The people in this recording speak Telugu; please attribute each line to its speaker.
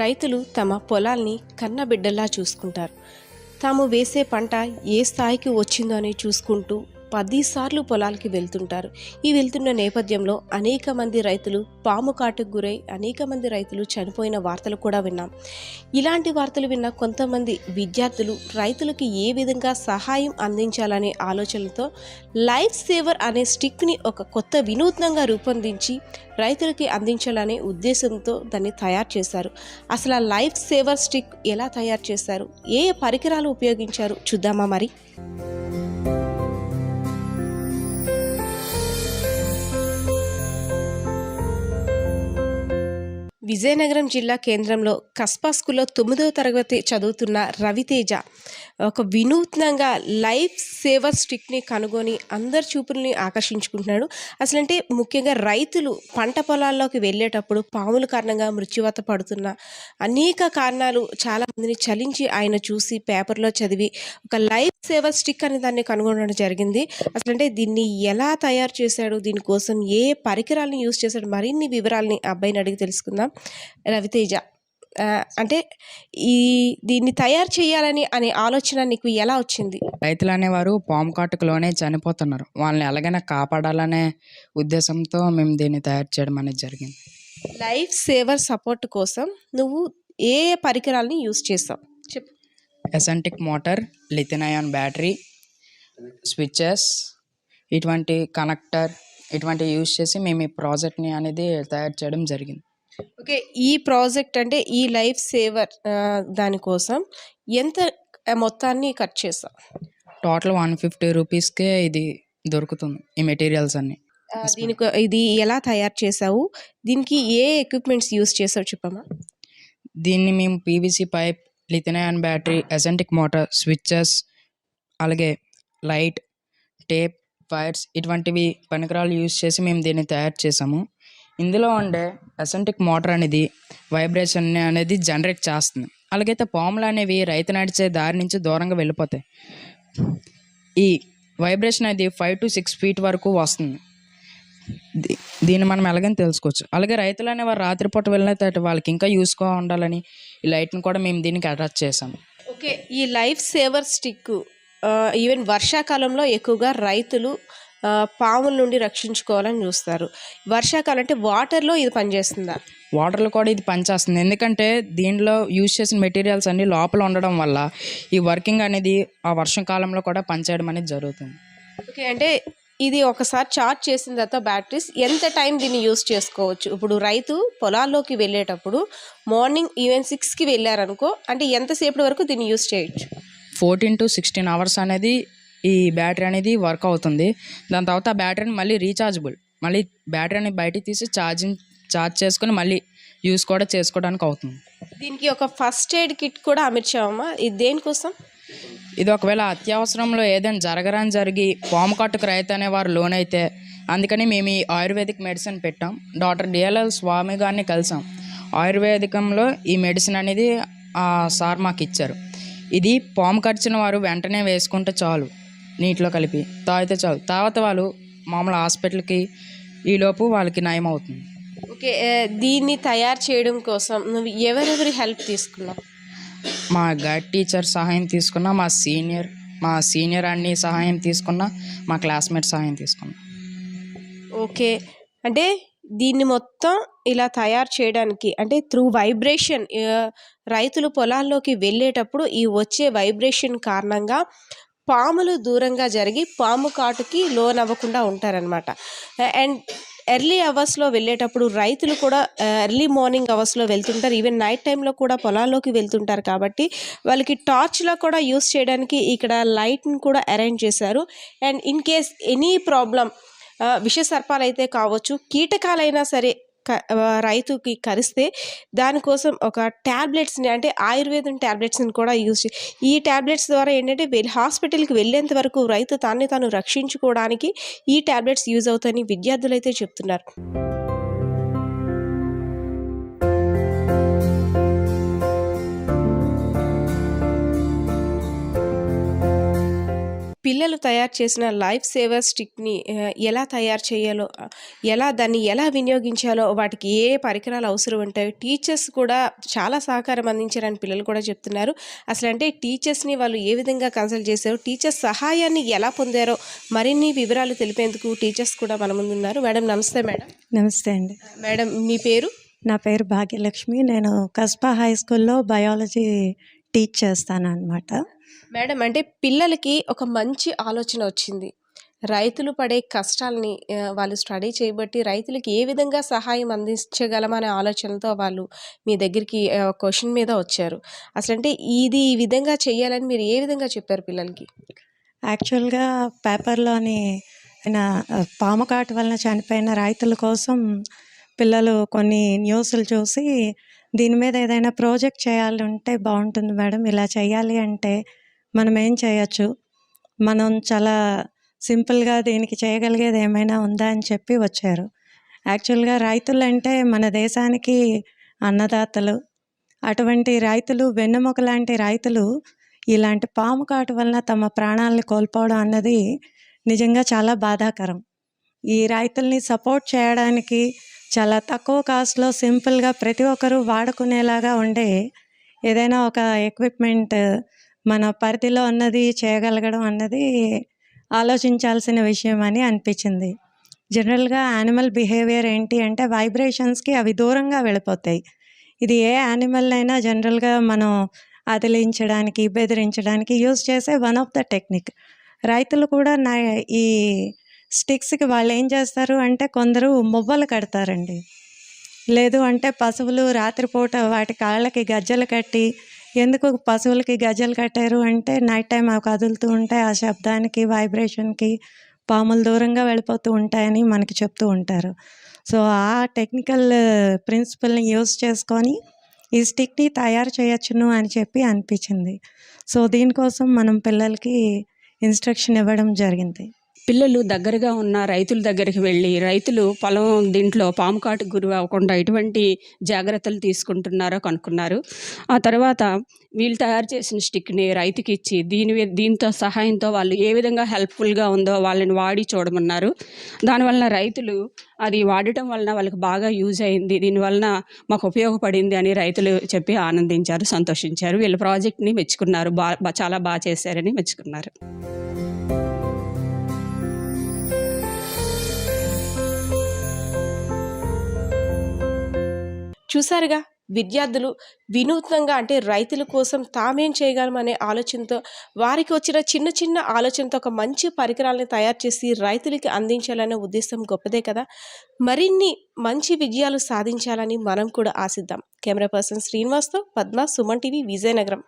Speaker 1: రైతులు తమ పొలాల్ని కన్నబిడ్డల్లా చూసుకుంటారు. తాము వేసే పంట ఏ స్థాయికి వచ్చిందో అని చూసుకుంటూ 10 సార్లు పొలాలకి వెళ్తుంటారు. ఈ వెళ్తున్న నేపథ్యంలో అనేక మంది రైతులు పాము కాటుకు గురై అనేక మంది రైతులు చనిపోయిన వార్తలు కూడా విన్నాం. ఇలాంటి వార్తలు విన్న కొంతమంది విద్యార్థులు రైతులకి ఏ విధంగా సహాయం అందించాలనే ఆలోచనలతో లైఫ్ సేవర్ అనే స్టిక్ని ఒక కొత్త వినూత్నంగా రూపొందించి రైతులకి అందించాలనే ఉద్దేశంతో దాన్ని తయారు చేశారు. అసలు ఆ లైఫ్ సేవర్ స్టిక్ ఎలా తయారు చేశారు, ఏ పరికరాలు ఉపయోగించారు చూద్దామా మరి. విజయనగరం జిల్లా కేంద్రంలో కస్బా స్కూల్లో 9వ తరగతి చదువుతున్న రవితేజ ఒక వినూత్నంగా లైఫ్ సేవర్ స్టిక్ని కనుగొని అందరి చూపుల్ని ఆకర్షించుకుంటున్నాడు. అసలంటే ముఖ్యంగా రైతులు పంట పొలాల్లోకి వెళ్ళేటప్పుడు పాముల కారణంగా మృత్యువాత పడుతున్న అనేక కారణాలు చాలామందిని చలించి ఆయన చూసి పేపర్లో చదివి ఒక లైఫ్ సేవర్ స్టిక్ అనే దాన్ని కనుగొనడం జరిగింది. అసలంటే దీన్ని ఎలా తయారు చేశాడు, దీనికోసం ఏ పరికరాలను యూజ్ చేశాడు, మరిన్ని వివరాలని అబ్బాయిని అడిగి తెలుసుకుందాం. రవితేజ, అంటే దీన్ని తయారు చేయాలని అనే ఆలోచన నీకు ఎలా వచ్చింది?
Speaker 2: రైతులు అనేవారు పాము కాటుకలోనే చనిపోతున్నారు, వాళ్ళని ఎలాగైనా కాపాడాలనే ఉద్దేశంతో మేము దీన్ని తయారు చేయడం అనేది జరిగింది.
Speaker 1: లైఫ్ సేవర్ సపోర్ట్ కోసం నువ్వు ఏ పరికరాలని యూజ్ చేసావు చెప్పు.
Speaker 2: Eccentric motor, lithium ion battery, switches, ఇటువంటి కనెక్టర్, ఇటువంటివి యూజ్ చేసి మేము ఈ ప్రాజెక్ట్ని అనేది తయారు చేయడం జరిగింది.
Speaker 1: ఓకే, ఈ ప్రాజెక్ట్ అంటే ఈ లైఫ్ సేవర్ దానికోసం ఎంత మొత్తాన్ని ఖర్చు చేసావు?
Speaker 2: టోటల్ 150 రూపీస్కే ఇది దొరుకుతుంది, ఈ మెటీరియల్స్ అన్ని.
Speaker 1: దీనికి ఇది ఎలా తయారు చేసావు, దీనికి ఏ ఎక్విప్మెంట్స్ యూజ్ చేసావు చెప్పమ్మా.
Speaker 2: దీన్ని మేము PVC pipe, lithium ion battery, eccentric motor, switches, అలాగే లైట్, టేప్, వైర్స్, ఇటువంటివి పరికరాలు యూజ్ చేసి మేము దీన్ని తయారు చేసాము. ఇందులో ఉండే ఎసెంటిక్ మోటార్ అనేది వైబ్రేషన్ అనేది జనరేట్ చేస్తుంది. అలాగైతే పాములు అనేవి రైతు నడిచే దారి నుంచి దూరంగా వెళ్ళిపోతాయి. ఈ వైబ్రేషన్ అనేది 5 to 6 feet వరకు వస్తుంది. దీన్ని మనం ఎలాగని తెలుసుకోవచ్చు. అలాగే రైతులు అనేవారు రాత్రిపూట వెళ్ళినట్టు వాళ్ళకి ఇంకా యూస్గా ఉండాలని ఈ లైట్ని కూడా మేము దీనికి అటాచ్ చేసాము.
Speaker 1: ఓకే, ఈ లైఫ్ సేవర్ స్టిక్ ఈవెన్ వర్షాకాలంలో ఎక్కువగా రైతులు పాముల నుండి రక్షించుకోవాలని చూస్తారు. వర్షాకాలం అంటే వాటర్లో ఇది పనిచేస్తుందా?
Speaker 2: వాటర్లో కూడా ఇది పనిచేస్తుంది, ఎందుకంటే దీనిలో యూజ్ చేసిన మెటీరియల్స్ అన్నీ లోపల ఉండడం వల్ల ఈ వర్కింగ్ అనేది ఆ వర్షాకాలంలో కూడా పనిచేయడం అనేది జరుగుతుంది.
Speaker 1: ఓకే, అంటే ఇది ఒకసారి చార్జ్ చేసిన తర్వాత బ్యాటరీస్ ఎంత టైం దీన్ని యూజ్ చేసుకోవచ్చు? ఇప్పుడు రైతు పొలాల్లోకి వెళ్ళేటప్పుడు మార్నింగ్ ఈవెన్ 6కి వెళ్ళారనుకో, అంటే ఎంతసేపటి వరకు దీన్ని యూజ్ చేయొచ్చు?
Speaker 2: 14 to 16 hours అనేది ఈ బ్యాటరీ అనేది వర్క్ అవుతుంది. దాని తర్వాత ఆ బ్యాటరీని మళ్ళీ రీఛార్జబుల్, మళ్ళీ బ్యాటరీని బయటికి తీసి ఛార్జ్ చేసుకొని మళ్ళీ యూస్ కూడా చేసుకోవడానికి అవుతుంది.
Speaker 1: దీనికి ఒక ఫస్ట్ ఎయిడ్ కిట్ కూడా అమర్చామమ్మా, ఇది దేనికోసం?
Speaker 2: ఇది ఒకవేళ అత్యవసరంలో ఏదైనా జరిగి పాము కాటుకు రైతు అనేవారు లోన్ అయితే, అందుకని మేము ఈ ఆయుర్వేదిక్ మెడిసిన్ పెట్టాం. డాక్టర్ డిఎల్ఎల్ స్వామి గారిని కలిసాం. ఆయుర్వేదికంలో ఈ మెడిసిన్ అనేది సార్ మాకు ఇచ్చారు. ఇది పాము కరిచిన వారు వెంటనే వేసుకుంటే చాలు, నీటిలో కలిపి తాగితే చాలు, తర్వాత వాళ్ళు మామూలు హాస్పిటల్కి ఈలోపు వాళ్ళకి నయం అవుతుంది.
Speaker 1: ఓకే, దీన్ని తయారు చేయడం కోసం నువ్వు ఎవరెవరి హెల్ప్ తీసుకున్నావు?
Speaker 2: మా గైడ్ టీచర్ సహాయం తీసుకున్నా, మా సీనియర్ అన్ని సహాయం తీసుకున్నా, మా క్లాస్మేట్ సహాయం తీసుకున్నా.
Speaker 1: ఓకే, అంటే దీన్ని మొత్తం ఇలా తయారు చేయడానికి అంటే త్రూ వైబ్రేషన్, రైతులు పొలాల్లోకి వెళ్ళేటప్పుడు ఈ వచ్చే వైబ్రేషన్ కారణంగా పాములు దూరంగా జరిగి పాము కాటుకి లోన్ అవ్వకుండా ఉంటారనమాట. అండ్ ఎర్లీ అవర్స్లో వెళ్ళేటప్పుడు రైతులు కూడా ఎర్లీ మార్నింగ్ అవర్స్లో వెళ్తుంటారు, ఈవెన్ నైట్ టైంలో కూడా పొలాల్లోకి వెళ్తుంటారు. కాబట్టి వాళ్ళకి టార్చ్లో కూడా యూస్ చేయడానికి ఇక్కడ లైట్ని కూడా అరేంజ్ చేశారు. And in case any problem, విష సర్పాలు అయితే కావచ్చు, కీటకాలైనా సరే రైతుకి కరిస్తే దానికోసం ఒక ట్యాబ్లెట్స్ని అంటే ఆయుర్వేదం ట్యాబ్లెట్స్ని కూడా ఈ ట్యాబ్లెట్స్ ద్వారా ఏంటంటే హాస్పిటల్కి వెళ్ళేంత వరకు రైతు తాను రక్షించుకోవడానికి ఈ ట్యాబ్లెట్స్ యూజ్ అవుతాయని విద్యార్థులు అయితే చెప్తున్నారు. పిల్లలు తయారు చేసిన లైఫ్ సేవర్ స్టిక్‌ని ఎలా తయారు చేయాలో, దాన్ని ఎలా వినియోగించాలో, వాటికి ఏ పరికరాలు అవసరం ఉంటాయో, టీచర్స్ కూడా చాలా సహకారం అందించారని పిల్లలు కూడా చెప్తున్నారు. అసలంటే టీచర్స్‌ని వాళ్ళు ఏ విధంగా కన్సల్ట్ చేశారో, టీచర్స్ సహాయాన్ని ఎలా పొందారో మరిన్ని వివరాలు తెలిపేందుకు టీచర్స్ కూడా మన ముందున్నారు. మేడం నమస్తే మేడం.
Speaker 3: నమస్తే అండి.
Speaker 1: మేడం మీ పేరు?
Speaker 3: నా పేరు భాగ్యలక్ష్మి. నేను కస్బా హై స్కూల్‌లో బయాలజీ టీచ్ చేస్తాననమాట.
Speaker 1: మేడం అంటే పిల్లలకి ఒక మంచి ఆలోచన వచ్చింది. రైతులు పడే కష్టాల్ని వాళ్ళు స్టడీ చేయబట్టి రైతులకి ఏ విధంగా సహాయం అందించగలమనే ఆలోచనలతో వాళ్ళు మీ దగ్గరికి క్వెషన్ మీద వచ్చారు. అసలంటే ఇది ఈ విధంగా చేయాలని మీరు ఏ విధంగా చెప్పారు పిల్లలకి?
Speaker 3: యాక్చువల్‌గా పేపర్‌లోని పాము కాటు వలన చనిపోయిన రైతుల కోసం పిల్లలు కొన్ని న్యూస్‌లు చూసి దీని మీద ఏదైనా ప్రాజెక్ట్ చేయాలంటే బాగుంటుంది మేడం. ఇలా చేయాలి అంటే మనం ఏం చేయొచ్చు? మనం చాలా సింపుల్‌గా దీనికి చేయగలిగేది ఏమైనా ఉందా అని చెప్పి వచ్చారు. యాక్చువల్‌గా రైతులంటే మన దేశానికి అన్నదాతలు. అటువంటి రైతులు, వెన్నెముక లాంటి రైతులు ఇలాంటి పాము కాటు వలన తమ ప్రాణాలను కోల్పోవడం అన్నది నిజంగా చాలా బాధాకరం. ఈ రైతుల్ని సపోర్ట్ చేయడానికి చాలా తక్కువ కాస్ట్‌లో సింపుల్‌గా ప్రతి ఒక్కరూ వాడుకునేలాగా ఉండే ఏదైనా ఒక ఎక్విప్‌మెంట్ మన పరిధిలో ఉన్నది చేయగలగడం అన్నది ఆలోచించాల్సిన విషయం అని అనిపించింది. జనరల్‌గా యానిమల్ బిహేవియర్ ఏంటి అంటే వైబ్రేషన్స్‌కి అవి దూరంగా వెళ్ళిపోతాయి. ఇది ఏ యానిమల్ అయినా జనరల్‌గా మనం అదిలించడానికి, బెదిరించడానికి యూజ్ చేసే వన్ ఆఫ్ ద టెక్నిక్. రైతులు కూడా ఈ స్టిక్స్‌కి వాళ్ళు ఏం చేస్తారు అంటే కొందరు మువ్వలు కడతారండి. లేదు అంటే పశువులు రాత్రిపూట వాటి కాళ్ళకి గజ్జెలు కట్టి, ఎందుకు పశువులకి గజ్జెలు కట్టారు అంటే నైట్ టైం అవి కదులుతూ ఉంటాయి. ఆ శబ్దానికి, వైబ్రేషన్‌కి పాములు దూరంగా వెళ్ళిపోతూ ఉంటాయని మనకి చెప్తూ ఉంటారు. సో, ఆ టెక్నికల్ ప్రిన్సిపల్‌ని యూజ్ చేసుకొని ఈ స్టిక్‌ని తయారు చేయొచ్చును అని చెప్పి అనిపించింది. సో, దీనికోసం మనం పిల్లలకి ఇన్‌స్ట్రక్షన్ ఇవ్వడం జరిగింది.
Speaker 4: పిల్లలు దగ్గరగా ఉన్న రైతుల దగ్గరికి వెళ్ళి రైతులు పొలం దీంట్లో పాము కాటుకు గురి అవ్వకుండా ఎటువంటి జాగ్రత్తలు తీసుకుంటున్నారో కనుక్కున్నారు. ఆ తర్వాత వీళ్ళు తయారు చేసిన స్టిక్ని రైతుకి ఇచ్చి దీంతో సహాయంతో వాళ్ళు ఏ విధంగా హెల్ప్ఫుల్గా ఉందో వాళ్ళని వాడి చూడమన్నారు. దానివలన రైతులు అది వాడటం వలన వాళ్ళకి బాగా యూజ్ అయింది, దీనివలన మాకు ఉపయోగపడింది అని రైతులు చెప్పి ఆనందించారు, సంతోషించారు. వీళ్ళ ప్రాజెక్ట్ని మెచ్చుకున్నారు. చాలా బాగా చేశారని మెచ్చుకున్నారు.
Speaker 1: చూసారుగా విద్యార్థులు వినూత్నంగా అంటే రైతుల కోసం తామేం చేయగలమనే ఆలోచనతో వారికి వచ్చిన చిన్న చిన్న ఆలోచనతో ఒక మంచి పరికరాలని తయారు చేసి రైతులకి అందించాలనే ఉద్దేశం గొప్పదే కదా. మరిన్ని మంచి విజయాలు సాధించాలని మనం కూడా ఆశిద్దాం. కెమెరా పర్సన్ శ్రీనివాస్తో పద్మ, సుమన్ టీవీ, విజయనగరం.